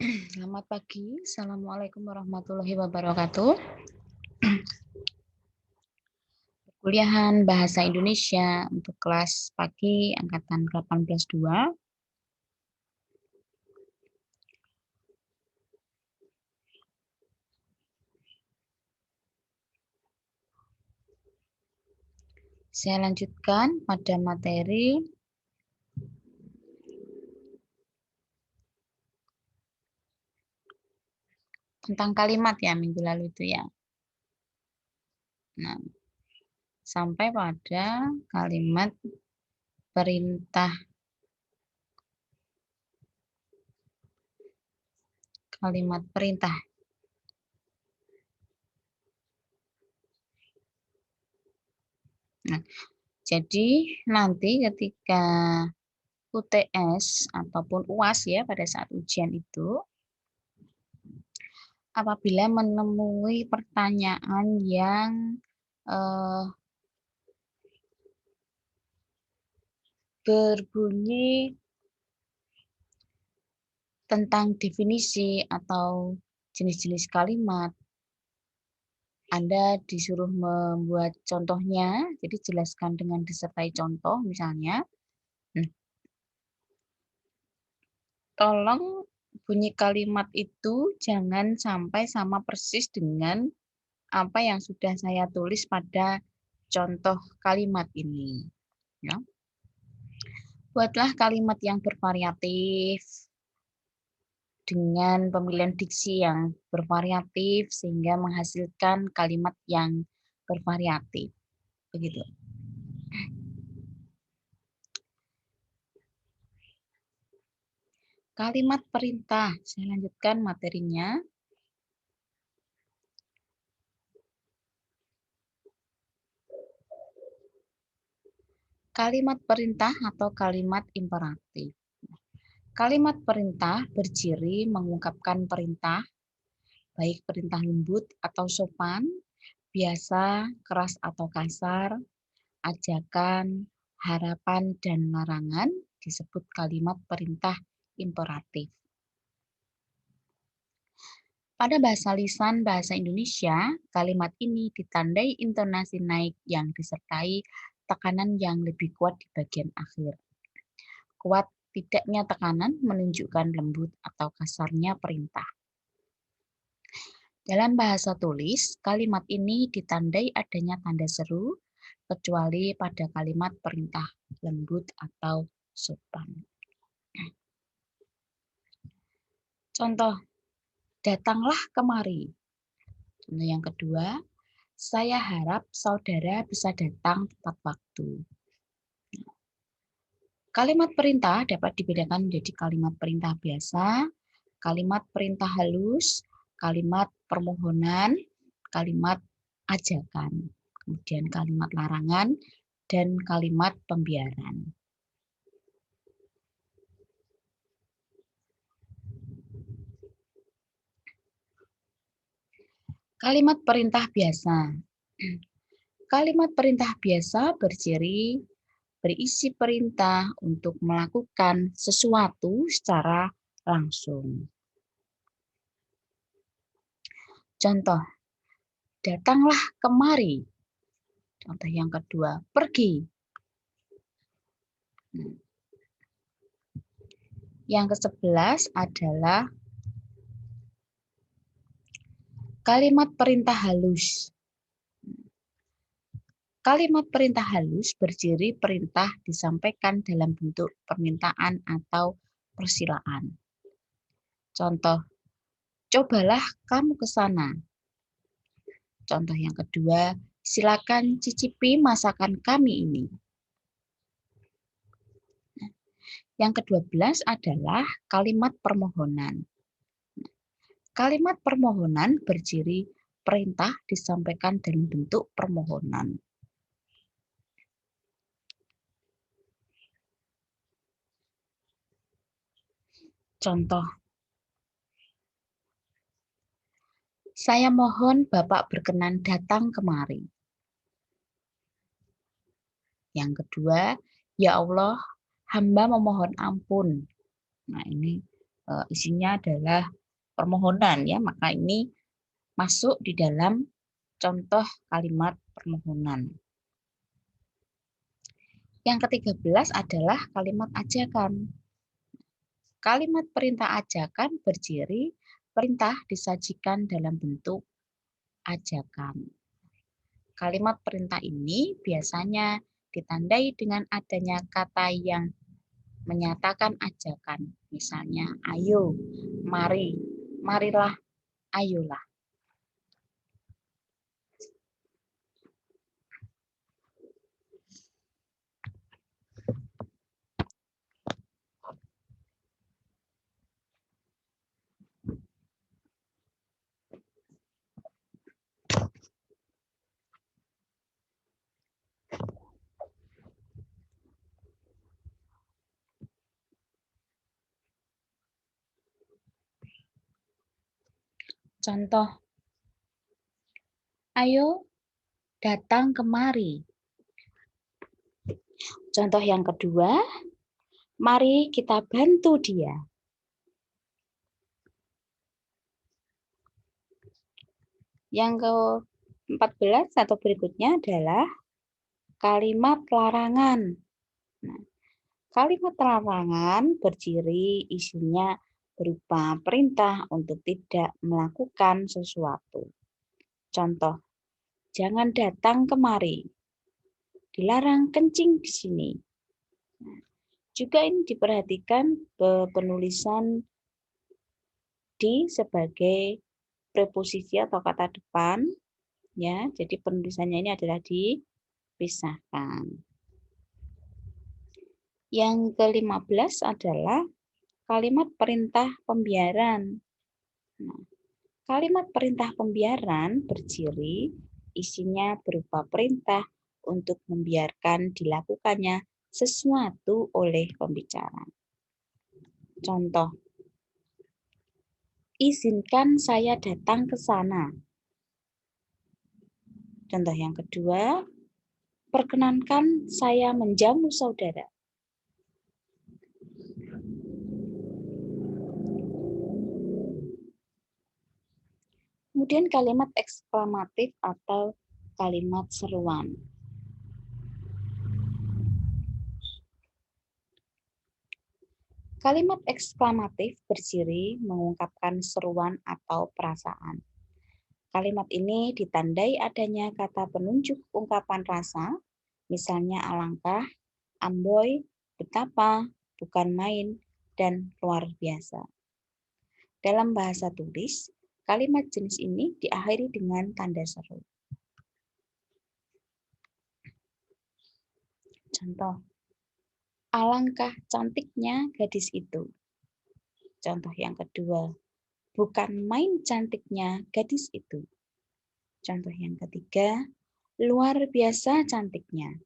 Selamat pagi. Assalamualaikum warahmatullahi wabarakatuh. Kuliahan Bahasa Indonesia untuk kelas pagi angkatan 18-2. Saya lanjutkan pada materi tentang kalimat ya minggu lalu itu ya. Nah, sampai pada kalimat perintah. Kalimat perintah. Nah, jadi nanti ketika UTS ataupun UAS ya pada saat ujian itu, apabila menemui pertanyaan yang berbunyi tentang definisi atau jenis-jenis kalimat, Anda disuruh membuat contohnya, jadi jelaskan dengan disertai contoh misalnya. Tolong bunyi kalimat itu jangan sampai sama persis dengan apa yang sudah saya tulis pada contoh kalimat ini. Ya. Buatlah kalimat yang bervariatif dengan pemilihan diksi yang bervariatif sehingga menghasilkan kalimat yang bervariatif. Begitu. Kalimat perintah. Saya lanjutkan materinya. Kalimat perintah atau kalimat imperatif. Kalimat perintah berciri mengungkapkan perintah, baik perintah lembut atau sopan, biasa, keras atau kasar, ajakan, harapan, dan larangan disebut kalimat perintah imperatif. Pada bahasa lisan bahasa Indonesia, kalimat ini ditandai intonasi naik yang disertai tekanan yang lebih kuat di bagian akhir. Kuat tidaknya tekanan menunjukkan lembut atau kasarnya perintah. Dalam bahasa tulis, kalimat ini ditandai adanya tanda seru, kecuali pada kalimat perintah lembut atau sopan. Contoh, datanglah kemari. Contoh yang kedua, saya harap saudara bisa datang tepat waktu. Kalimat perintah dapat dibedakan menjadi kalimat perintah biasa, kalimat perintah halus, kalimat permohonan, kalimat ajakan, kemudian kalimat larangan, dan kalimat pembiaran. Kalimat perintah biasa. Kalimat perintah biasa berisi perintah untuk melakukan sesuatu secara langsung. Contoh, datanglah kemari. Contoh yang kedua, pergi. Yang ke-11 adalah kalimat perintah halus. Kalimat perintah halus berciri perintah disampaikan dalam bentuk permintaan atau persilaan. Contoh, cobalah kamu ke sana. Contoh yang kedua, silakan cicipi masakan kami ini. Yang ke-12 adalah kalimat permohonan. Kalimat permohonan berciri perintah disampaikan dalam bentuk permohonan. Contoh, saya mohon Bapak berkenan datang kemari. Yang kedua, ya Allah, hamba memohon ampun. Nah, ini isinya adalah permohonan ya, maka ini masuk di dalam contoh kalimat permohonan. Yang ke-13 adalah kalimat ajakan. Kalimat perintah ajakan berciri perintah disajikan dalam bentuk ajakan. Kalimat perintah ini biasanya ditandai dengan adanya kata yang menyatakan ajakan. Misalnya, ayo, mari, marilah, ayolah. Contoh, ayo datang kemari. Contoh yang kedua, mari kita bantu dia. Yang ke-14 atau berikutnya adalah kalimat larangan. Nah, kalimat larangan berciri isinya berupa perintah untuk tidak melakukan sesuatu. Contoh, jangan datang kemari. Dilarang kencing di sini. Nah, juga ini diperhatikan penulisan di sebagai preposisi atau kata depan, ya. Jadi penulisannya ini adalah dipisahkan. Yang ke-15 adalah kalimat perintah pembiaran. Nah, kalimat perintah pembiaran berciri isinya berupa perintah untuk membiarkan dilakukannya sesuatu oleh pembicara. Contoh, izinkan saya datang ke sana. Contoh yang kedua, perkenankan saya menjamu saudara. Kemudian kalimat eksklamatif atau kalimat seruan. Kalimat eksklamatif berciri mengungkapkan seruan atau perasaan. Kalimat ini ditandai adanya kata penunjuk ungkapan rasa, misalnya alangkah, amboi, betapa, bukan main, dan luar biasa. Dalam bahasa tulis, kalimat jenis ini diakhiri dengan tanda seru. Contoh, alangkah cantiknya gadis itu. Contoh yang kedua, bukan main cantiknya gadis itu. Contoh yang ketiga, luar biasa cantiknya.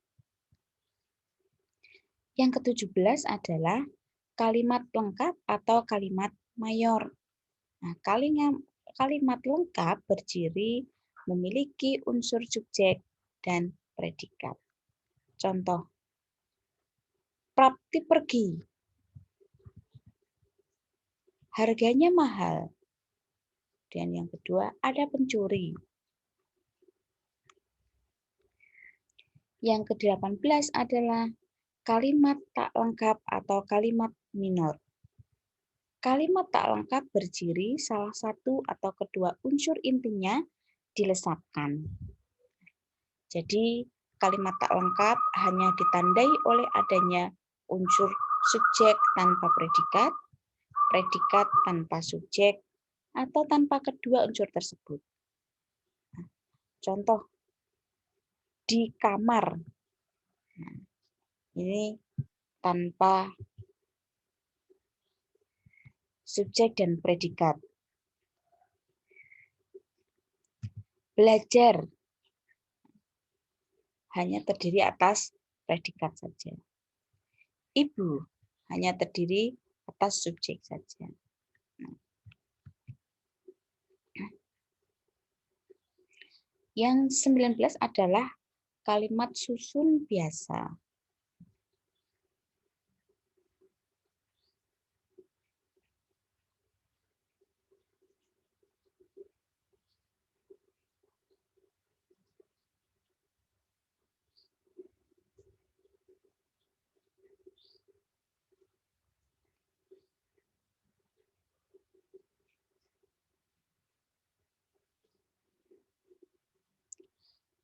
Yang ke-17 adalah kalimat lengkap atau kalimat mayor. Nah, kalimat lengkap berciri memiliki unsur subjek dan predikat. Contoh, Prapti pergi. Harganya mahal. Dan yang kedua, ada pencuri. Yang ke-18 adalah kalimat tak lengkap atau kalimat minor. Kalimat tak lengkap berciri salah satu atau kedua unsur intinya dilesapkan. Jadi, kalimat tak lengkap hanya ditandai oleh adanya unsur subjek tanpa predikat, predikat tanpa subjek, atau tanpa kedua unsur tersebut. Contoh, di kamar. Nah, ini tanpa subjek dan predikat. Belajar hanya terdiri atas predikat saja. Ibu hanya terdiri atas subjek saja. Yang 19 adalah kalimat susun biasa.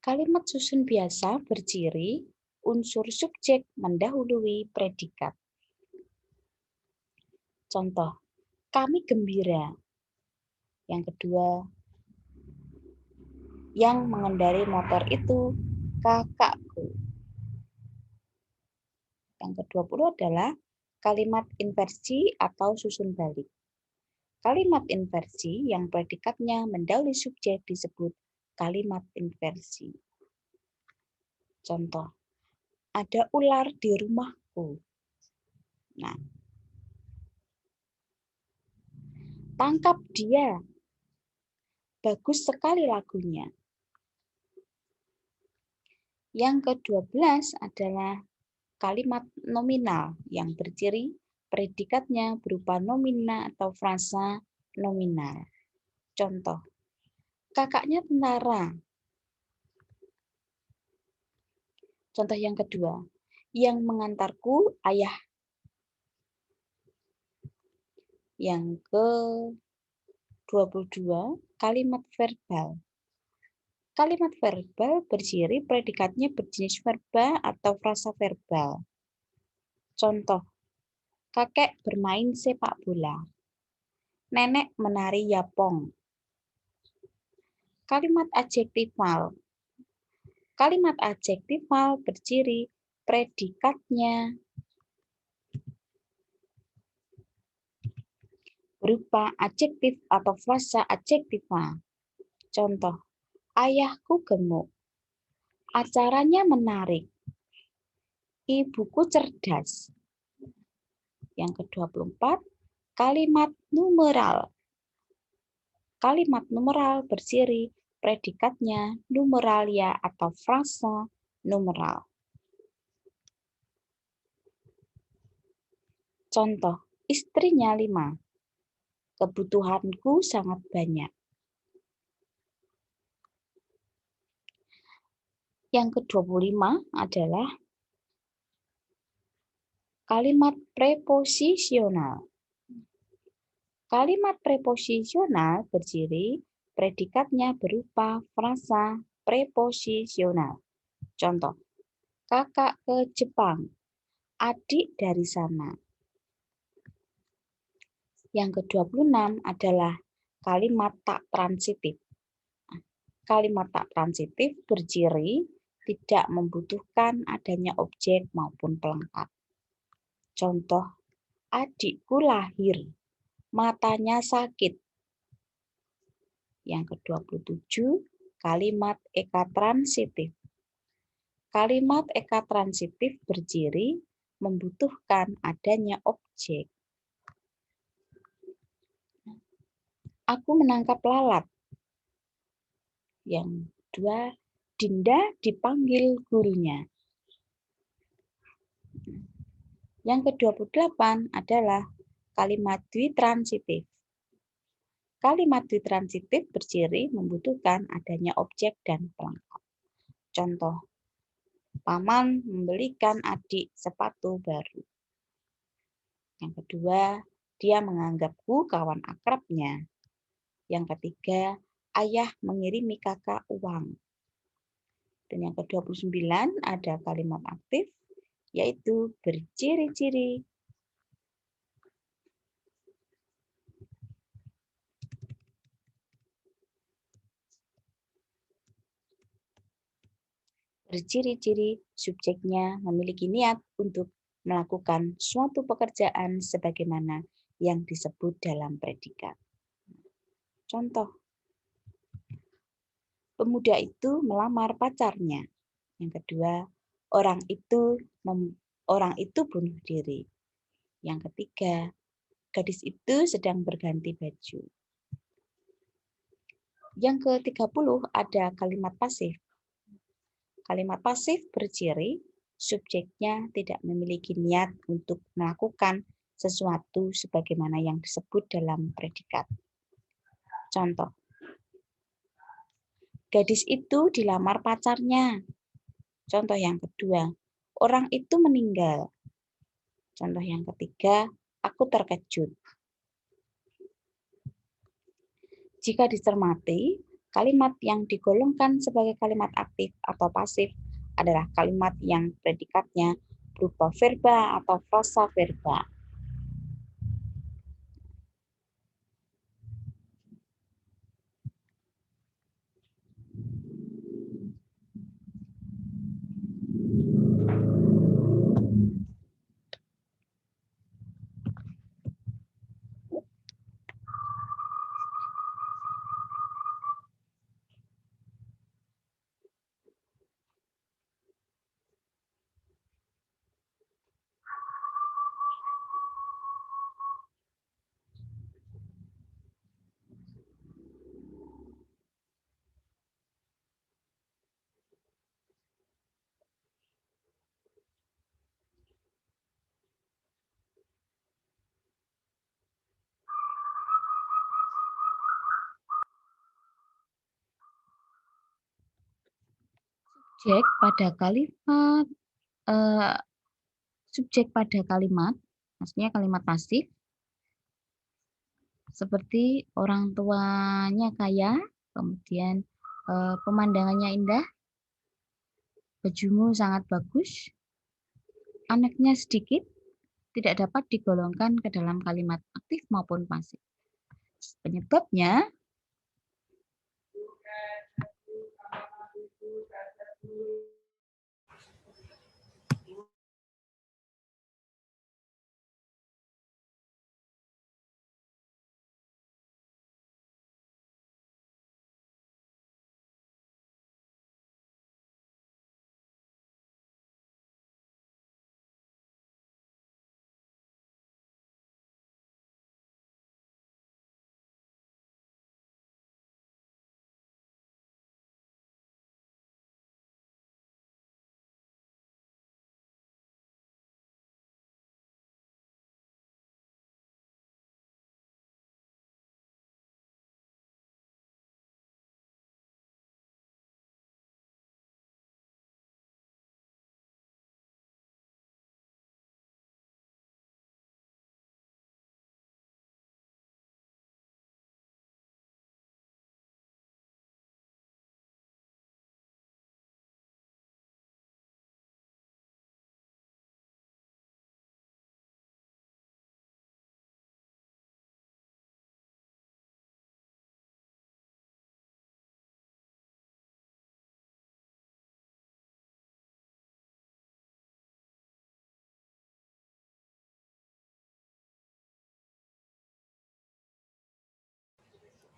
Kalimat susun biasa berciri unsur subjek mendahului predikat. Contoh, kami gembira. Yang kedua, yang mengendarai motor itu kakakku. Yang ke-20 adalah kalimat inversi atau susun balik. Kalimat inversi yang predikatnya mendahului subjek disebut kalimat inversi. Contoh, ada ular di rumahku. Nah, tangkap dia. Bagus sekali lagunya. Yang ke-12 adalah kalimat nominal yang berciri predikatnya berupa nomina atau frasa nominal. Contoh, kakaknya tentara. Contoh yang kedua, yang mengantarku ayah. Yang ke-22, kalimat verbal. Kalimat verbal berciri predikatnya berjenis verba atau frasa verbal. Contoh, kakek bermain sepak bola. Nenek menari yapong. Kalimat adjektifal. Kalimat adjektifal berciri predikatnya berupa adjektif atau frasa adjektifal. Contoh, ayahku gemuk. Acaranya menarik. Ibuku cerdas. Yang ke-24, kalimat numeral. Kalimat numeral berciri predikatnya numeralia atau frasa numeral. Contoh, istrinya 5. Kebutuhanku sangat banyak. Yang ke-25 adalah kalimat preposisional. Kalimat preposisional berciri predikatnya berupa frasa preposisional. Contoh, kakak ke Jepang, adik dari sana. Yang ke-26 adalah kalimat tak transitif. Kalimat tak transitif berciri tidak membutuhkan adanya objek maupun pelengkap. Contoh, adikku lahir, matanya sakit. Yang ke-27, kalimat eka transitif. Kalimat eka transitif berciri membutuhkan adanya objek. Aku menangkap lalat. Yang kedua, Dinda dipanggil gurunya. Yang ke-28 adalah kalimat dwitransitif. Kalimat dwitransitif berciri membutuhkan adanya objek dan pelengkap. Contoh, paman membelikan adik sepatu baru. Yang kedua, dia menganggapku kawan akrabnya. Yang ketiga, ayah mengirimi kakak uang. Dan yang ke-29 ada kalimat aktif, yaitu berciri-ciri subjeknya memiliki niat untuk melakukan suatu pekerjaan sebagaimana yang disebut dalam predikat. Contoh, pemuda itu melamar pacarnya. Yang kedua, orang itu bunuh diri. Yang ketiga, gadis itu sedang berganti baju. Yang ke-30 ada kalimat pasif. Kalimat pasif berciri subjeknya tidak memiliki niat untuk melakukan sesuatu sebagaimana yang disebut dalam predikat. Contoh, gadis itu dilamar pacarnya. Contoh yang kedua, orang itu meninggal. Contoh yang ketiga, aku terkejut. Jika dicermati, Kalimat yang digolongkan sebagai kalimat aktif atau pasif adalah kalimat yang predikatnya berupa verba atau frasa verba. Subjek pada kalimat subjek pada kalimat, maksudnya kalimat pasif, seperti orang tuanya kaya, kemudian pemandangannya indah, bajumu sangat bagus, anaknya sedikit, tidak dapat digolongkan ke dalam kalimat aktif maupun pasif. Penyebabnya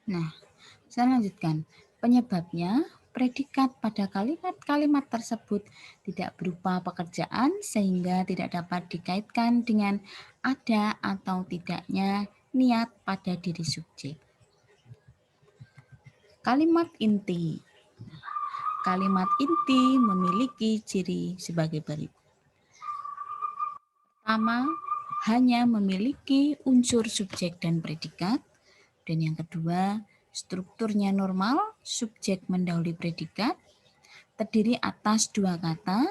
Nah, saya lanjutkan. Penyebabnya, predikat pada kalimat-kalimat tersebut tidak berupa pekerjaan sehingga tidak dapat dikaitkan dengan ada atau tidaknya niat pada diri subjek. Kalimat inti. Kalimat inti memiliki ciri sebagai berikut. Pertama, hanya memiliki unsur subjek dan predikat. Dan yang kedua, strukturnya normal, subjek mendahului predikat, terdiri atas dua kata.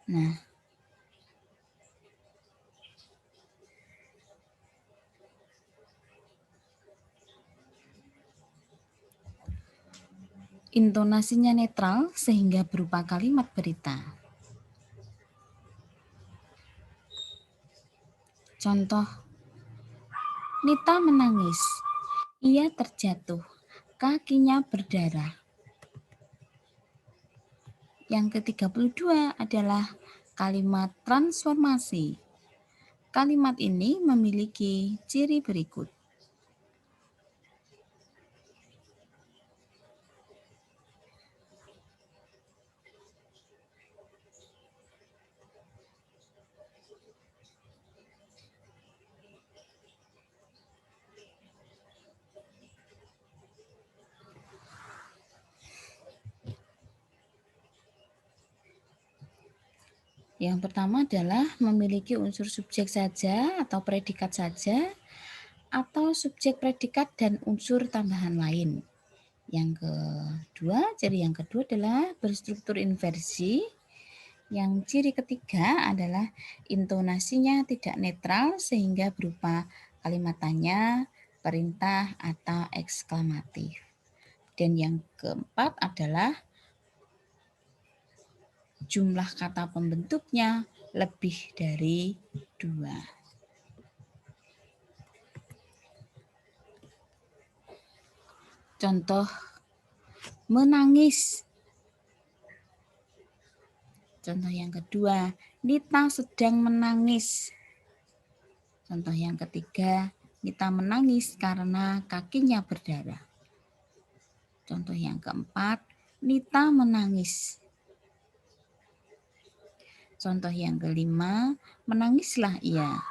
Nah, intonasinya netral sehingga berupa kalimat berita. Contoh, Nita menangis. Ia terjatuh. Kakinya berdarah. Yang ke-32 adalah kalimat transformasi. Kalimat ini memiliki ciri berikut. Yang pertama adalah memiliki unsur subjek saja atau predikat saja, atau subjek predikat dan unsur tambahan lain. Ciri yang kedua adalah berstruktur inversi. Yang ciri ketiga adalah intonasinya tidak netral sehingga berupa kalimat tanya, perintah, atau eksklamatif. Dan yang keempat adalah jumlah kata pembentuknya lebih dari 2. Contoh menangis. Contoh yang kedua, Nita sedang menangis. Contoh yang ketiga, Nita menangis karena kakinya berdarah. Contoh yang keempat, Nita menangis. Contoh yang kelima, menangislah ia.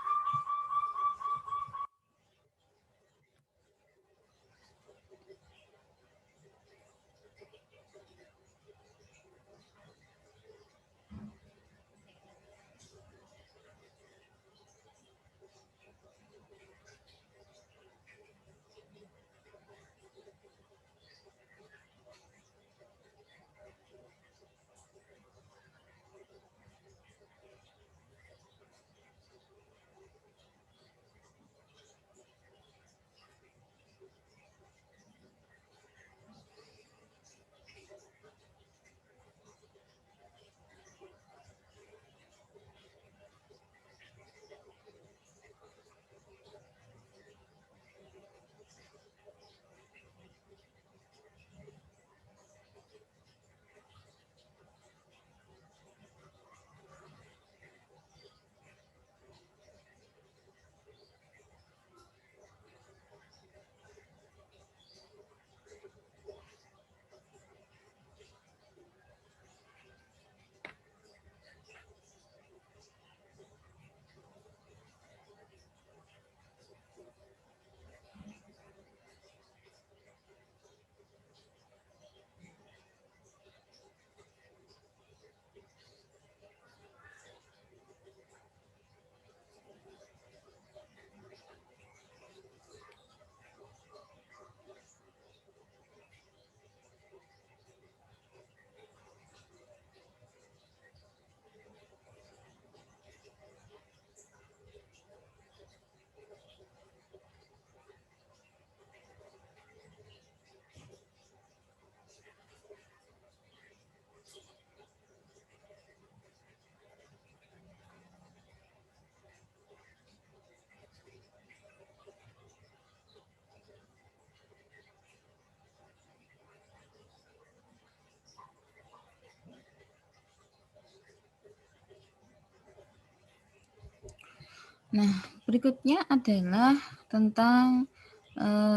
Nah, berikutnya adalah tentang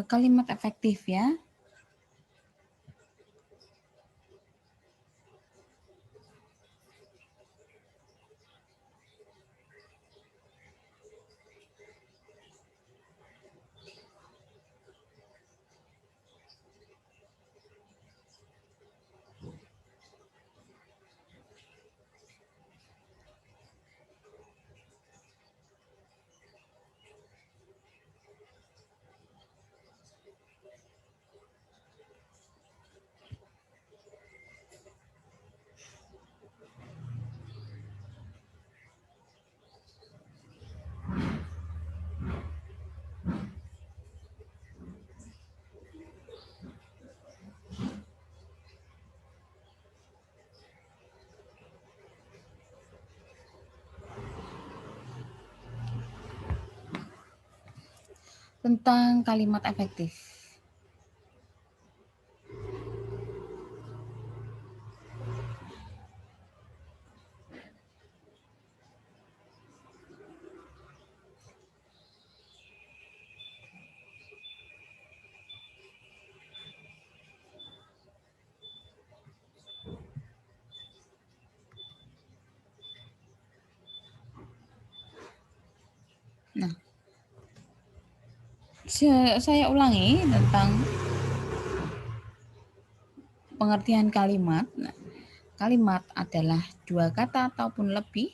kalimat efektif ya. Tentang kalimat efektif. Nah, saya ulangi tentang pengertian kalimat. Nah, kalimat adalah dua kata ataupun lebih,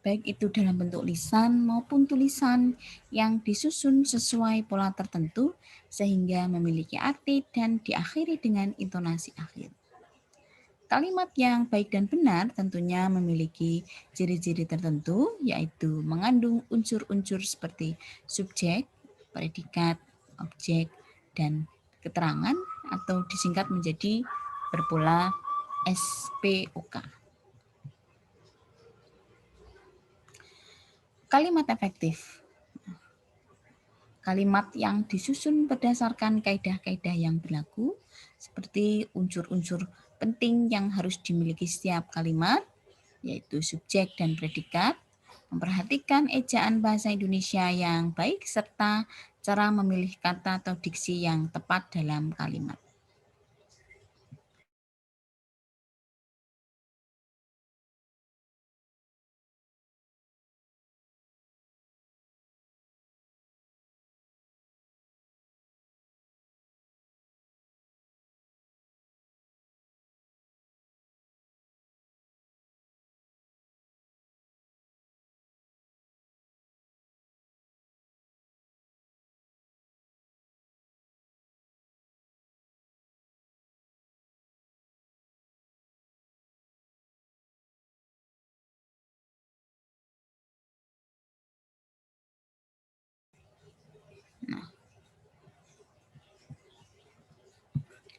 baik itu dalam bentuk lisan maupun tulisan yang disusun sesuai pola tertentu sehingga memiliki arti dan diakhiri dengan intonasi akhir. Kalimat yang baik dan benar tentunya memiliki ciri-ciri tertentu, yaitu mengandung unsur-unsur seperti subjek, predikat, objek, dan keterangan atau disingkat menjadi berpola SPOK. Kalimat efektif. Kalimat yang disusun berdasarkan kaidah-kaidah yang berlaku, seperti unsur-unsur penting yang harus dimiliki setiap kalimat, yaitu subjek dan predikat, memperhatikan ejaan bahasa Indonesia yang baik, serta cara memilih kata atau diksi yang tepat dalam kalimat.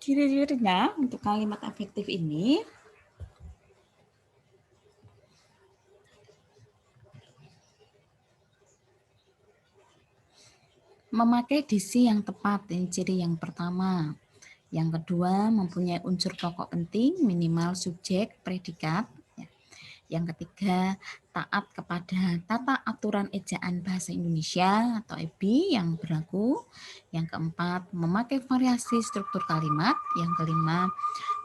Ciri-cirinya untuk kalimat efektif ini memakai diksi yang tepat, ini ciri yang pertama. Yang kedua, mempunyai unsur pokok penting, minimal subjek, predikat. Yang ketiga, taat kepada tata aturan ejaan bahasa Indonesia atau EBI yang berlaku. Yang keempat, memakai variasi struktur kalimat. Yang kelima,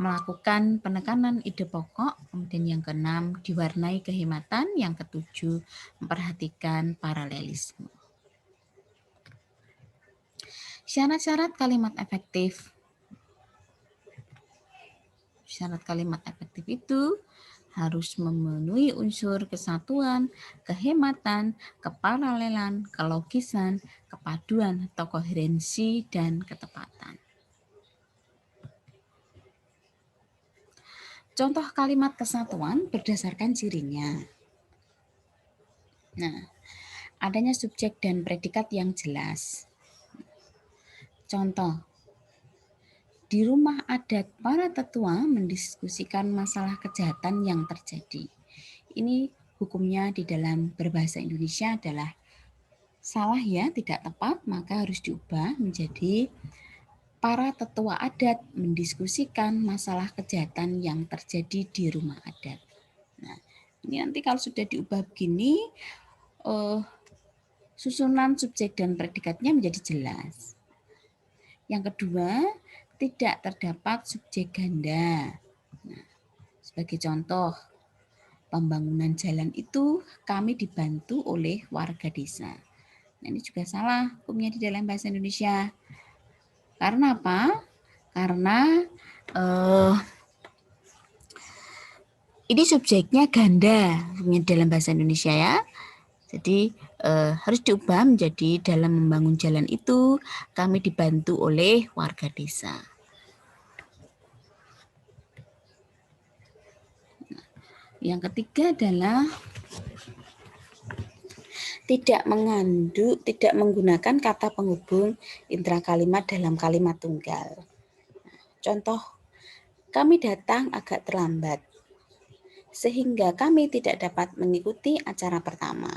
melakukan penekanan ide pokok. Kemudian yang keenam, diwarnai kehematan. Yang ketujuh, memperhatikan paralelisme. Syarat-syarat kalimat efektif. Syarat kalimat efektif itu harus memenuhi unsur kesatuan, kehematan, keparalelan, kelogisan, kepaduan atau koherensi, dan ketepatan. Contoh kalimat kesatuan berdasarkan cirinya. Nah, adanya subjek dan predikat yang jelas. Contoh, di rumah adat para tetua mendiskusikan masalah kejahatan yang terjadi. Ini hukumnya di dalam berbahasa Indonesia adalah salah ya, tidak tepat, maka harus diubah menjadi para tetua adat mendiskusikan masalah kejahatan yang terjadi di rumah adat. Nah, ini nanti kalau sudah diubah begini, susunan subjek dan predikatnya menjadi jelas. Yang kedua, tidak terdapat subjek ganda. Nah, sebagai contoh, pembangunan jalan itu kami dibantu oleh warga desa. Nah, ini juga salah hukumnya di dalam bahasa Indonesia. Karena apa? Karena ini subjeknya ganda dalam bahasa Indonesia ya. Jadi harus diubah menjadi dalam membangun jalan itu kami dibantu oleh warga desa. Yang ketiga adalah tidak menggunakan kata penghubung intrakalimat dalam kalimat tunggal. Contoh, kami datang agak terlambat, sehingga kami tidak dapat mengikuti acara pertama.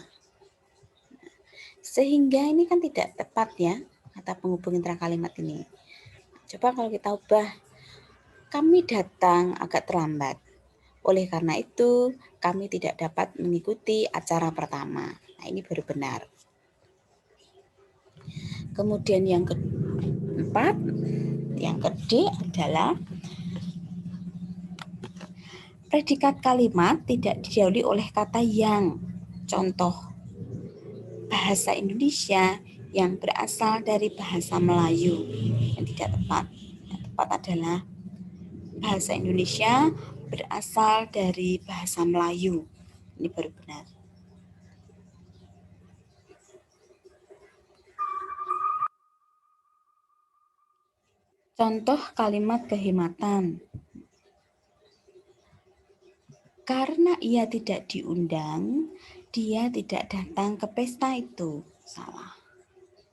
Sehingga ini kan tidak tepat ya, kata penghubung intrakalimat ini. Coba kalau kita ubah, kami datang agak terlambat. Oleh karena itu, kami tidak dapat mengikuti acara pertama. Nah, ini baru benar. Kemudian yang keempat, yang D adalah predikat kalimat tidak didahului oleh kata yang. Contoh, bahasa Indonesia yang berasal dari bahasa Melayu. Yang tidak tepat. Yang tepat adalah bahasa Indonesia berasal dari bahasa Melayu. Ini baru benar. Contoh kalimat kehematan. Karena ia tidak diundang, dia tidak datang ke pesta itu. Salah.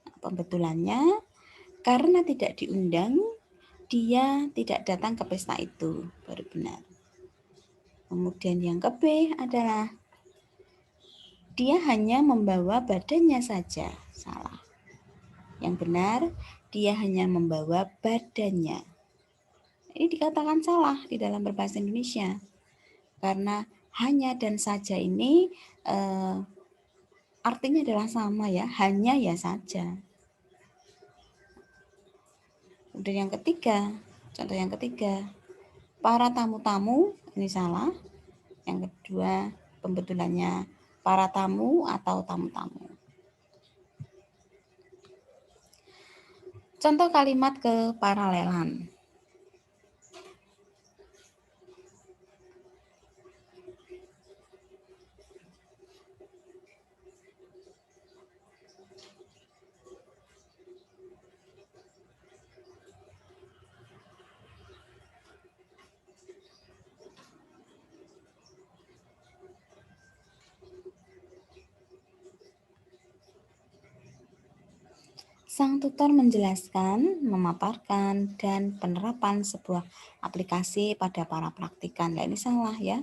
Nah, pembetulannya, Karena tidak diundang, dia tidak datang ke pesta itu. Baru benar. Kemudian yang ke B adalah dia hanya membawa badannya saja. Salah. Yang benar, dia hanya membawa badannya. Ini dikatakan salah di dalam berbahasa Indonesia. Karena hanya dan saja ini artinya adalah sama ya, hanya ya saja. Kemudian yang ketiga, contoh yang ketiga, para tamu-tamu, ini salah. Yang kedua, pembetulannya para tamu atau tamu-tamu. Contoh kalimat keparalelan. Sang tutor menjelaskan, memaparkan, dan penerapan sebuah aplikasi pada para praktikan. Nah, ini salah ya.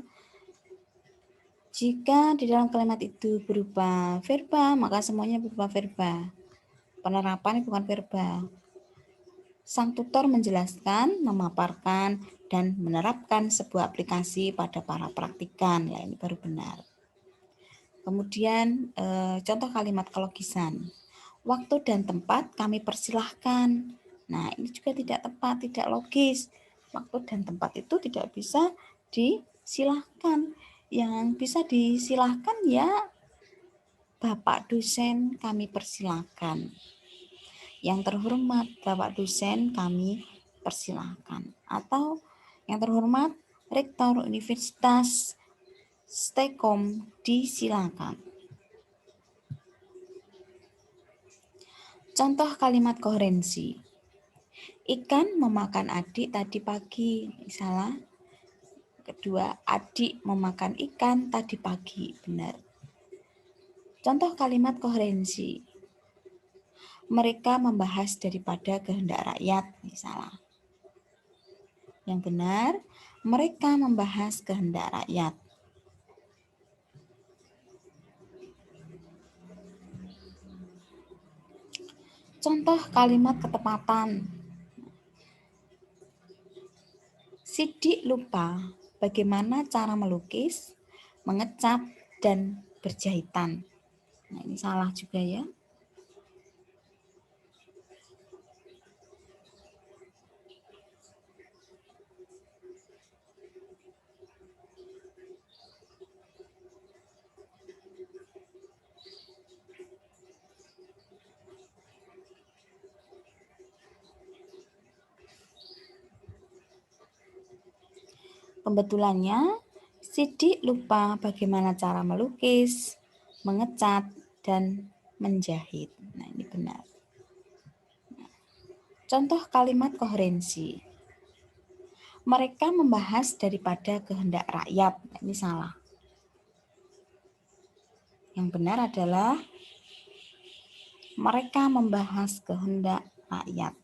Jika di dalam kalimat itu berupa verba, maka semuanya berupa verba. Penerapan bukan verba. Sang tutor menjelaskan, memaparkan, dan menerapkan sebuah aplikasi pada para praktikan. Ya, ini baru benar. Kemudian contoh kalimat kelogisan. Waktu dan tempat kami persilahkan. Nah, ini juga tidak tepat, tidak logis. Waktu dan tempat itu tidak bisa disilahkan. Yang bisa disilahkan ya Bapak dosen kami persilahkan. Yang terhormat Bapak dosen kami persilahkan. Atau yang terhormat Rektor Universitas Stekom disilakan. Contoh kalimat koherensi. Ikan memakan adik tadi pagi. Salah. Kedua, adik memakan ikan tadi pagi. Benar. Contoh kalimat koherensi. Mereka membahas daripada kehendak rakyat. Salah. Yang benar, mereka membahas kehendak rakyat. Contoh kalimat ketepatan. Sidik lupa bagaimana cara melukis, mengecat, dan berjahitan. Nah, ini salah juga ya. Pembetulannya, Sidik lupa bagaimana cara melukis, mengecat, dan menjahit. Nah, ini benar. Contoh kalimat koherensi. Mereka membahas daripada kehendak rakyat. Nah, ini salah. Yang benar adalah mereka membahas kehendak rakyat.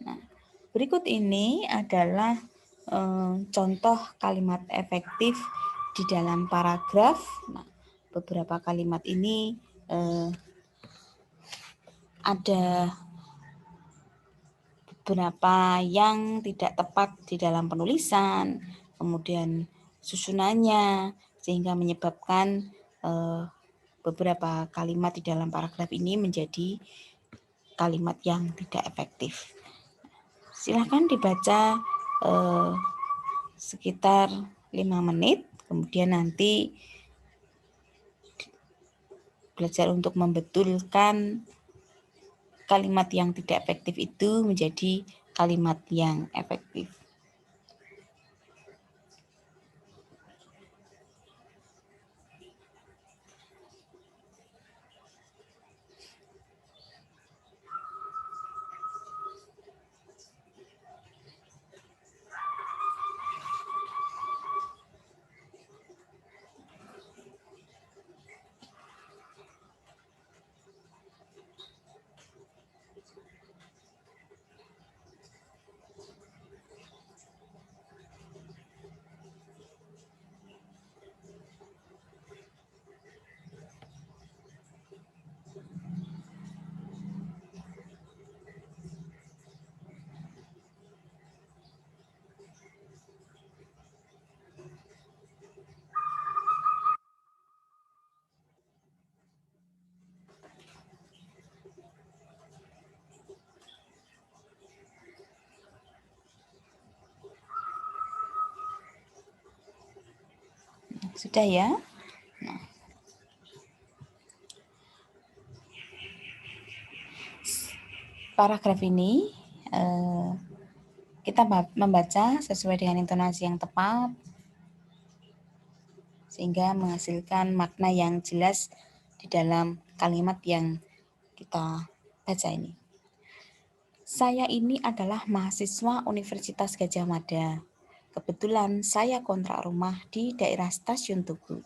Nah, berikut ini adalah contoh kalimat efektif di dalam paragraf. Nah, beberapa kalimat ini ada beberapa yang tidak tepat di dalam penulisan, kemudian susunannya, sehingga menyebabkan beberapa kalimat di dalam paragraf ini menjadi kalimat yang tidak efektif. Silakan dibaca sekitar 5 menit, kemudian nanti belajar untuk membetulkan kalimat yang tidak efektif itu menjadi kalimat yang efektif. Sudah ya? Nah, paragraf ini kita membaca sesuai dengan intonasi yang tepat sehingga menghasilkan makna yang jelas di dalam kalimat yang kita baca ini. Saya ini adalah mahasiswa Universitas Gadjah Mada. Kebetulan saya kontrak rumah di daerah Stasiun Tugu.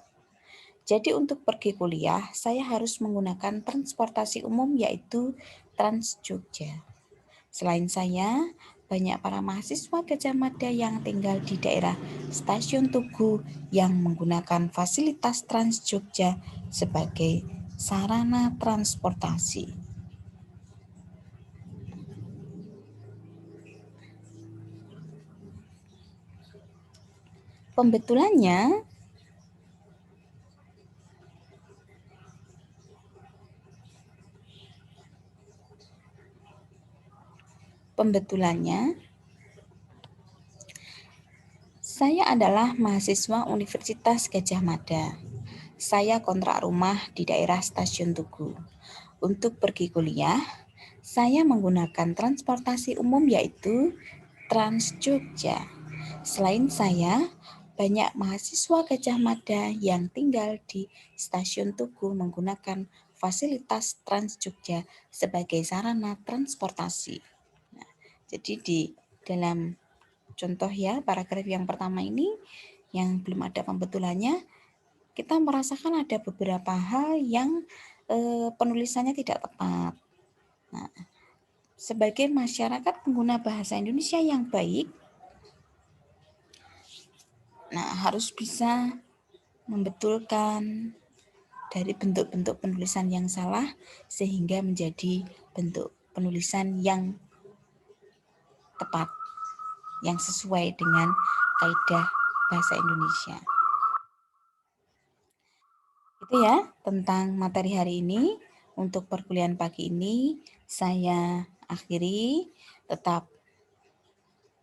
Jadi untuk pergi kuliah, saya harus menggunakan transportasi umum yaitu Trans Jogja. Selain saya, banyak para mahasiswa Gadjah Mada yang tinggal di daerah Stasiun Tugu yang menggunakan fasilitas Trans Jogja sebagai sarana transportasi. Pembetulannya, saya adalah mahasiswa Universitas Gadjah Mada. Saya kontrak rumah di daerah Stasiun Tugu. Untuk pergi kuliah, saya menggunakan transportasi umum yaitu Trans Jogja. Selain saya, banyak mahasiswa Gadjah Mada yang tinggal di Stasiun Tugu menggunakan fasilitas Trans Jogja sebagai sarana transportasi. Nah, jadi di dalam contoh ya, paragraf yang pertama ini yang belum ada pembetulannya, kita merasakan ada beberapa hal yang penulisannya tidak tepat. Nah, sebagai masyarakat pengguna bahasa Indonesia yang baik, harus bisa membetulkan dari bentuk-bentuk penulisan yang salah sehingga menjadi bentuk penulisan yang tepat, yang sesuai dengan kaidah bahasa Indonesia. Itu ya tentang materi hari ini. Untuk perkuliahan pagi ini saya akhiri. Tetap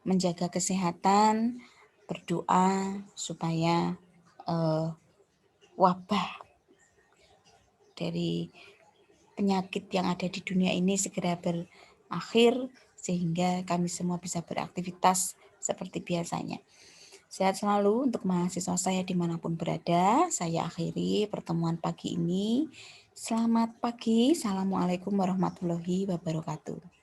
menjaga kesehatan, berdoa supaya wabah dari penyakit yang ada di dunia ini segera berakhir sehingga kami semua bisa beraktivitas seperti biasanya. Sehat selalu untuk mahasiswa saya dimanapun berada. Saya akhiri pertemuan pagi ini. Selamat pagi. Assalamualaikum warahmatullahi wabarakatuh.